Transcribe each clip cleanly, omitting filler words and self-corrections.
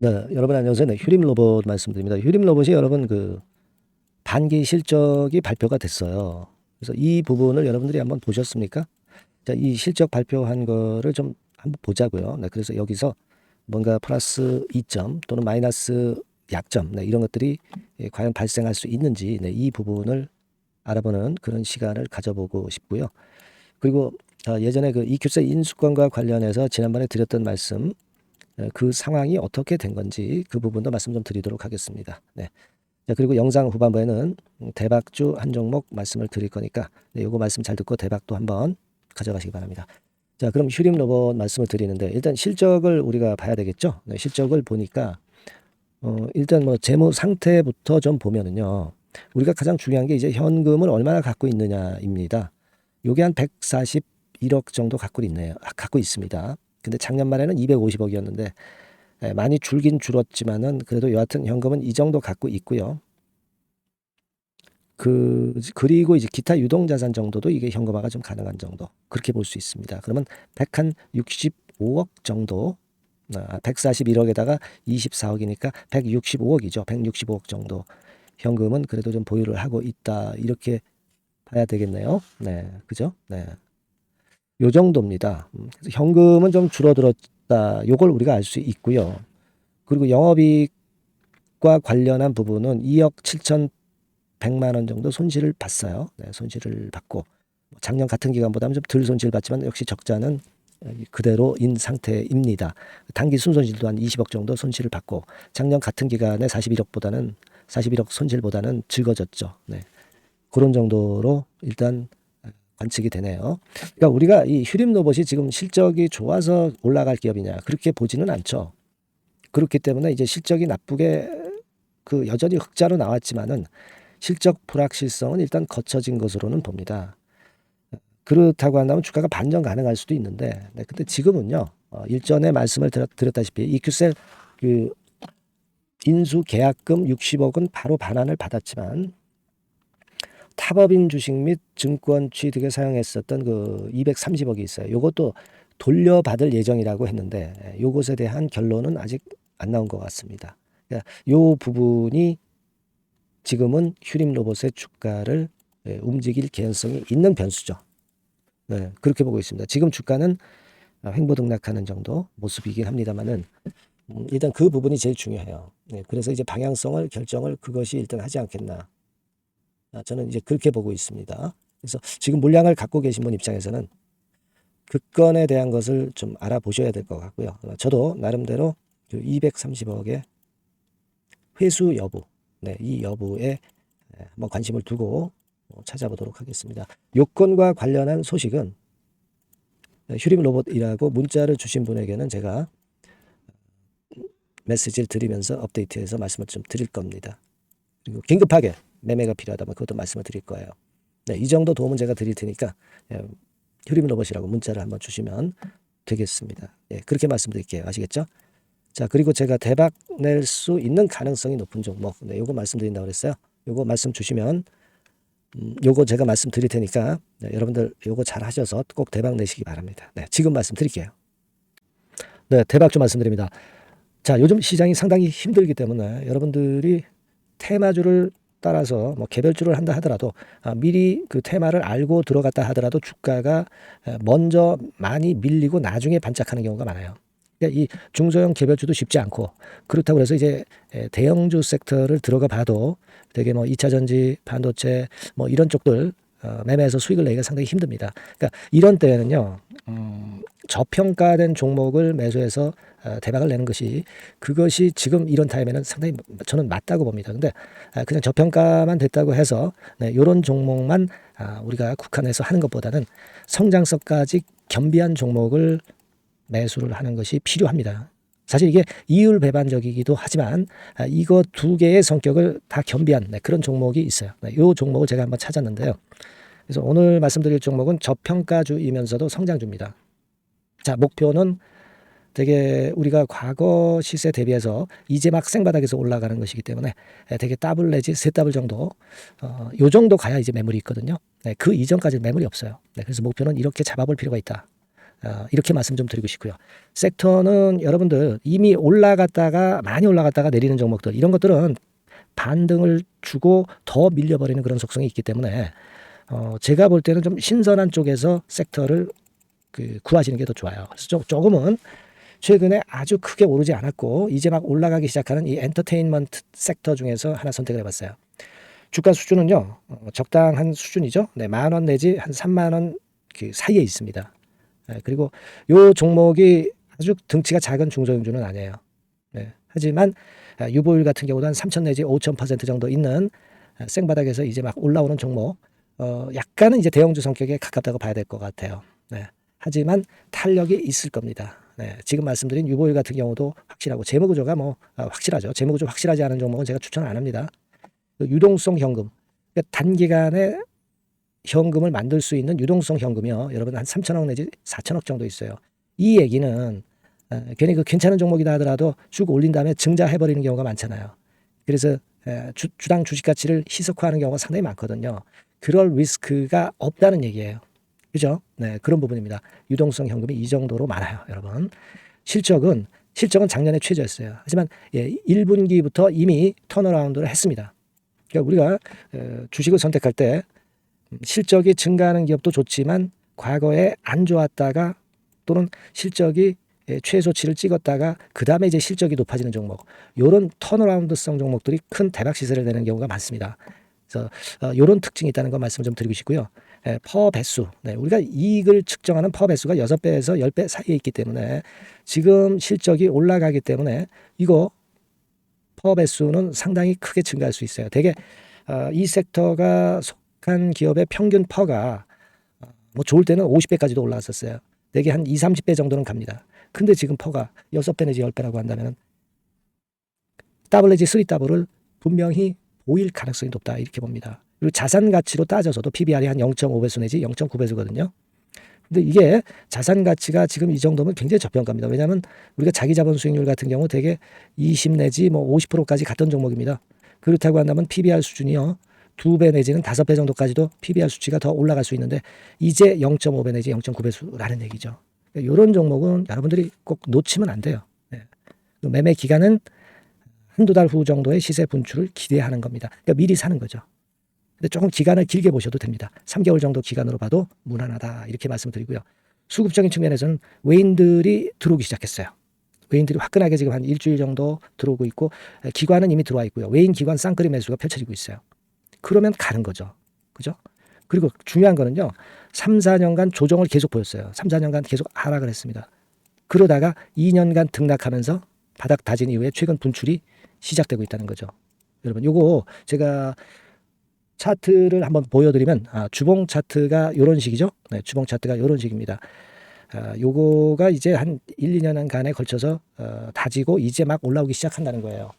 네, 여러분 안녕하세요. 네, 휴림 로봇 말씀드립니다. 휴림 로봇이 여러분 그 반기 실적이 발표가 됐어요. 그래서 이 부분을 여러분들이 한번 보셨습니까? 자, 이 실적 발표한 거를 좀 한번 보자고요. 네, 그래서 여기서 뭔가 플러스 2점 또는 마이너스 약점, 네, 이런 것들이 과연 발생할 수 있는지, 네, 이 부분을 알아보는 그런 시간을 가져보고 싶고요. 그리고 예전에 그 EQ세 인수권과 관련해서 지난번에 드렸던 말씀, 그 상황이 어떻게 된 건지 그 부분도 말씀 좀 드리도록 하겠습니다. 네. 자, 그리고 영상 후반부에는 대박주 한 종목 말씀을 드릴 거니까 네, 요거 말씀 잘 듣고 대박도 한번 가져가시기 바랍니다. 자, 그럼 휴림 로봇 말씀을 드리는데 일단 실적을 우리가 봐야 되겠죠. 네, 실적을 보니까 일단 뭐 재무 상태부터 좀 보면은요. 우리가 가장 중요한 게 이제 현금을 얼마나 갖고 있느냐입니다. 요게 한 141억 정도 갖고 있네요. 갖고 있습니다. 근데 작년 말에는 250억이었는데 많이 줄긴 줄었지만은 그래도 여하튼 현금은 이 정도 갖고 있고요. 그리고 이제 기타 유동자산 정도도 이게 현금화가 좀 가능한 정도 그렇게 볼 수 있습니다. 그러면 165억 정도, 141억에다가 24억이니까 165억이죠. 165억 정도 현금은 그래도 좀 보유를 하고 있다 이렇게 봐야 되겠네요. 네, 그죠? 네, 요 정도입니다. 그래서 현금은 좀 줄어들었다. 요걸 우리가 알 수 있고요. 그리고 영업이익과 관련한 부분은 2억 7,100만 원 정도 손실을 봤어요. 네, 손실을 받고 작년 같은 기간보다는 좀 덜 손실 봤지만 역시 적자는 그대로인 상태입니다. 단기 순손실도 한 20억 정도 손실을 받고 작년 같은 기간에 41억 손실보다는 적어졌죠. 네. 그런 정도로 일단 관측이 되네요. 그러니까 우리가 이 휴림 로봇이 지금 실적이 좋아서 올라갈 기업이냐 그렇게 보지는 않죠. 그렇기 때문에 이제 실적이 나쁘게 그 여전히 흑자로 나왔지만은 실적 불확실성은 일단 거쳐진 것으로는 봅니다. 그렇다고 한다면 주가가 반전 가능할 수도 있는데, 네, 근데 지금은요, 일전에 말씀을 드렸다시피 EQ셀 그 인수 계약금 60억은 바로 반환을 받았지만 타법인 주식 및 증권 취득에 사용했었던 그 230억이 있어요. 요것도 돌려받을 예정이라고 했는데 요것에 대한 결론은 아직 안 나온 것 같습니다. 그러니까 요 부분이 지금은 휴림 로봇의 주가를 움직일 개연성이 있는 변수죠. 네, 그렇게 보고 있습니다. 지금 주가는 횡보등락하는 정도 모습이긴 합니다만은 일단 그 부분이 제일 중요해요. 네, 그래서 이제 방향성을 결정을 그것이 일단 하지 않겠나. 저는 이제 그렇게 보고 있습니다. 그래서 지금 물량을 갖고 계신 분 입장에서는 그 건에 대한 것을 좀 알아보셔야 될 것 같고요. 저도 나름대로 230억의 회수 여부, 네, 이 여부에 한번 관심을 두고 찾아보도록 하겠습니다. 요건과 관련한 소식은 휴림 로봇이라고 문자를 주신 분에게는 제가 메시지를 드리면서 업데이트해서 말씀을 좀 드릴 겁니다. 그리고 긴급하게 매매가 필요하다면 그것도 말씀을 드릴 거예요. 네, 이 정도 도움은 제가 드릴 테니까 휴림 로봇이라고 문자를 한번 주시면 되겠습니다. 예, 그렇게 말씀드릴게요. 아시겠죠? 자, 그리고 제가 대박 낼 수 있는 가능성이 높은 종목, 네, 요거 말씀드린다고 그랬어요. 요거 말씀 주시면 요거 제가 말씀드릴 테니까 네, 여러분들 요거 잘 하셔서 꼭 대박 내시기 바랍니다. 네, 지금 말씀드릴게요. 네, 대박주 말씀드립니다. 자, 요즘 시장이 상당히 힘들기 때문에 여러분들이 테마주를 따라서 뭐 개별주를 한다 하더라도 미리 그 테마를 알고 들어갔다 하더라도 주가가 먼저 많이 밀리고 나중에 반짝하는 경우가 많아요. 그러니까 이 중소형 개별주도 쉽지 않고 그렇다고 해서 이제 대형주 섹터를 들어가 봐도 되게 뭐 2차 전지, 반도체 뭐 이런 쪽들 매매해서 수익을 내기가 상당히 힘듭니다. 그러니까 이런 때에는요, 저평가된 종목을 매수해서 대박을 내는 것이 그것이 지금 이런 타임에는 상당히 저는 맞다고 봅니다. 근데 그냥 저평가만 됐다고 해서 네, 이런 종목만 우리가 국한해서 하는 것보다는 성장성까지 겸비한 종목을 매수를 하는 것이 필요합니다. 사실 이게 이율 배반적이기도 하지만 이거 두 개의 성격을 다 겸비한 그런 종목이 있어요. 이 종목을 제가 한번 찾았는데요. 그래서 오늘 말씀드릴 종목은 저평가주이면서도 성장주입니다. 자, 목표는 되게 우리가 과거 시세 대비해서 이제 막 생바닥에서 올라가는 것이기 때문에 되게 더블 내지 세 더블 정도 요 정도 가야 이제 매물이 있거든요. 네, 그 이전까지는 매물이 없어요. 네, 그래서 목표는 이렇게 잡아볼 필요가 있다. 이렇게 말씀 좀 드리고 싶고요. 섹터는 여러분들 이미 올라갔다가 많이 올라갔다가 내리는 종목들 이런 것들은 반등을 주고 더 밀려버리는 그런 속성이 있기 때문에 제가 볼 때는 좀 신선한 쪽에서 섹터를 구하시는 게 더 좋아요. 그래서 조금은 최근에 아주 크게 오르지 않았고 이제 막 올라가기 시작하는 이 엔터테인먼트 sek터 중에서 하나 선택을 해봤어요. 주가 수준은요 적당한 수준이죠. 네, 10,000원 내지 한 30,000원 그 사이에 있습니다. 그리고 요 종목이 아주 등치가 작은 중소형주는 아니에요. 네, 하지만 유보율 같은 경우도 한 3,000 내지 5,000% 정도 있는 생바닥에서 이제 막 올라오는 종목, 약간은 이제 대형주 성격에 가깝다고 봐야 될 것 같아요. 네, 하지만 탄력이 있을 겁니다. 네, 지금 말씀드린 유보율 같은 경우도 확실하고 재무구조가 확실하죠. 재무구조 확실하지 않은 종목은 제가 추천 안 합니다. 유동성 현금, 그러니까 단기간에 현금을 만들 수 있는 유동성 현금이요. 여러분 한 3,000억 내지 4,000억 정도 있어요. 이 얘기는 괜히 괜찮은 종목이다 하더라도 쭉 올린 다음에 증자해버리는 경우가 많잖아요. 그래서 주당 주식 가치를 희석화하는 경우가 상당히 많거든요. 그럴 리스크가 없다는 얘기예요. 그죠? 네, 그런 부분입니다. 유동성 현금이 이 정도로 많아요, 여러분. 실적은 작년에 최저였어요. 하지만 1분기부터 이미 턴어라운드를 했습니다. 그러니까 우리가 주식을 선택할 때 실적이 증가하는 기업도 좋지만 과거에 안 좋았다가 또는 실적이 최소치를 찍었다가 그 다음에 이제 실적이 높아지는 종목, 이런 턴어라운드성 종목들이 큰 대박 시세를 내는 경우가 많습니다. 그래서 이런 특징이 있다는 거 말씀 좀 드리고 싶고요. 퍼 배수, 네, 우리가 이익을 측정하는 퍼 배수가 6배에서 10배 사이에 있기 때문에 지금 실적이 올라가기 때문에 이거 퍼 배수는 상당히 크게 증가할 수 있어요. 대개 이 섹터가 속한 기업의 평균 퍼가 뭐 좋을 때는 50배까지도 올라갔었어요. 대개 한 2, 30배 정도는 갑니다. 근데 지금 퍼가 6배 내지 10배라고 한다면 더블 내지 3더블을 분명히 보일 가능성이 높다 이렇게 봅니다. 그리고 자산 가치로 따져서도 PBR이 한 0.5배수 내지 0.9배수거든요. 근데 이게 자산 가치가 지금 이 정도면 굉장히 저평가입니다. 왜냐하면 우리가 자기 자본 수익률 같은 경우 대개 20 내지 뭐 50%까지 갔던 종목입니다. 그렇다고 한다면 PBR 수준이요 2배 내지는 5배 정도까지도 PBR 수치가 더 올라갈 수 있는데 이제 0.5배 내지 0.9배수라는 얘기죠. 이런 종목은 여러분들이 꼭 놓치면 안 돼요. 네. 매매 기간은 한두 달 후 정도의 시세 분출을 기대하는 겁니다. 그러니까 미리 사는 거죠. 근데 조금 기간을 길게 보셔도 됩니다. 3개월 정도 기간으로 봐도 무난하다 이렇게 말씀드리고요. 수급적인 측면에서는 외인들이 들어오기 시작했어요. 외인들이 화끈하게 지금 한 일주일 정도 들어오고 있고 기관은 이미 들어와 있고요. 외인 기관 쌍끌이 매수가 펼쳐지고 있어요. 그러면 가는 거죠. 그죠? 그리고 중요한 거는요. 3, 4년간 조정을 계속 보였어요. 3, 4년간 계속 하락을 했습니다. 그러다가 2년간 등락하면서 바닥 다진 이후에 최근 분출이 시작되고 있다는 거죠. 여러분 요거 제가 차트를 한번 보여드리면 주봉 차트가 이런 식이죠. 네, 주봉 차트가 이런 식입니다. 요거가 이제 한 1, 2년간에 걸쳐서 다지고 이제 막 올라오기 시작한다는 거예요.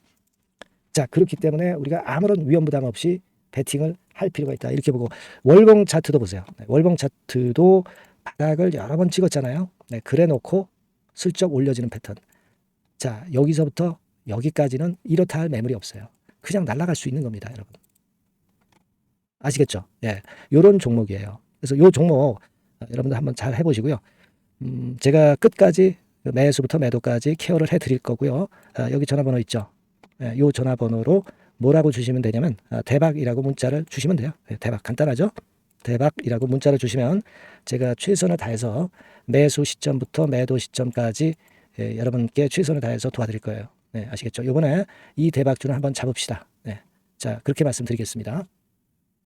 자, 그렇기 때문에 우리가 아무런 위험 부담 없이 베팅을 할 필요가 있다. 이렇게 보고 월봉 차트도 보세요. 네, 월봉 차트도 바닥을 여러 번 찍었잖아요. 네, 그래 놓고 슬쩍 올려지는 패턴. 자, 여기서부터 여기까지는 이렇다 할 매물이 없어요. 그냥 날아갈 수 있는 겁니다, 여러분. 아시겠죠? 예, 요런 종목이에요. 그래서 요 종목 여러분들 한번 잘 해보시고요. 제가 끝까지 매수부터 매도까지 케어를 해드릴 거고요. 여기 전화번호 있죠? 예, 요 전화번호로 뭐라고 주시면 되냐면 대박이라고 문자를 주시면 돼요. 예, 대박 간단하죠? 대박이라고 문자를 주시면 제가 최선을 다해서 매수 시점부터 매도 시점까지 여러분께 최선을 다해서 도와드릴 거예요. 네, 아시겠죠? 이번에 이 대박주는 한번 잡읍시다. 네, 자 그렇게 말씀드리겠습니다.